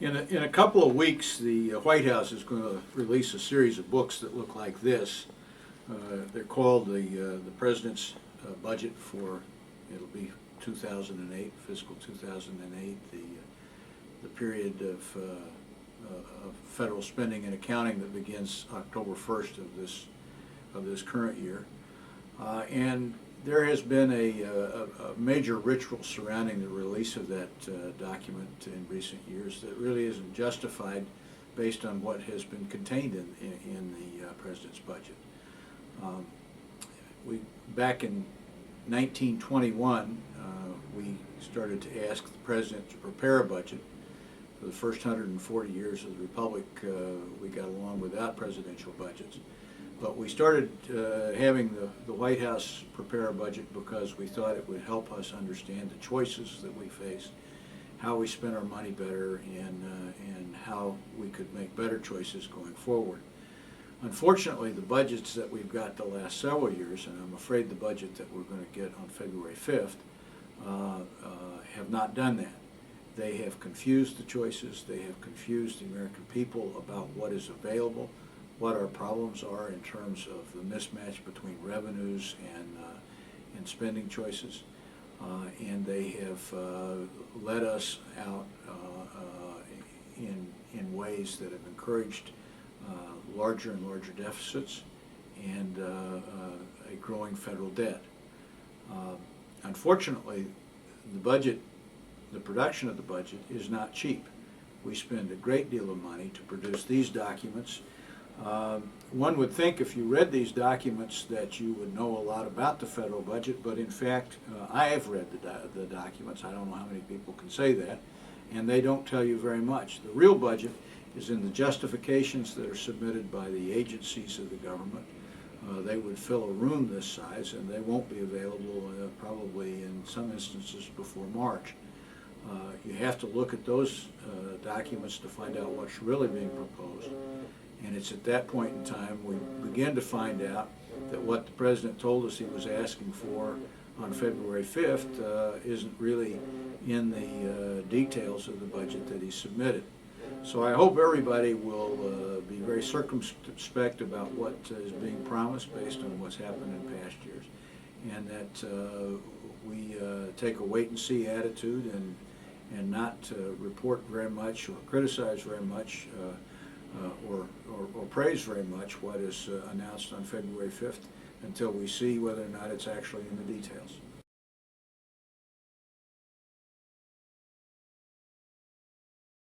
In a couple of weeks, the White House is going to release a series of books that look like this. They're called the President's Budget for, it'll be 2008, fiscal 2008, the period of federal spending and accounting that begins October 1st of this current year. And there has been a major ritual surrounding the release of that document in recent years that really isn't justified based on what has been contained in the President's budget. Back in 1921, we started to ask the President to prepare a budget. For the first 140 years of the Republic, we got along without presidential budgets. But we started having the White House prepare a budget because we thought it would help us understand the choices that we face, how we spend our money better, and how we could make better choices going forward. Unfortunately, the budgets that we've got the last several years, and I'm afraid the budget that we're going to get on February 5th, have not done that. They have confused the choices. They have confused the American people about what is available, what our problems are in terms of the mismatch between revenues and spending choices. And they have led us out in ways that have encouraged larger and larger deficits and a growing federal debt. Unfortunately, the production of the budget is not cheap. We spend a great deal of money to produce these documents. One would think if you read these documents that you would know a lot about the federal budget, but in fact, I have read the documents. I don't know how many people can say that, and they don't tell you very much. The real budget is in the justifications that are submitted by the agencies of the government. They would fill a room this size, and they won't be available probably in some instances before March. You have to look at those documents to find out what's really being proposed. And it's at that point in time we begin to find out that what the President told us he was asking for on February 5th isn't really in the details of the budget that he submitted. So I hope everybody will be very circumspect about what is being promised based on what's happened in past years, and that we take a wait-and-see attitude and not report very much or criticize very much or praise very much what is announced on February 5th until we see whether or not it's actually in the details.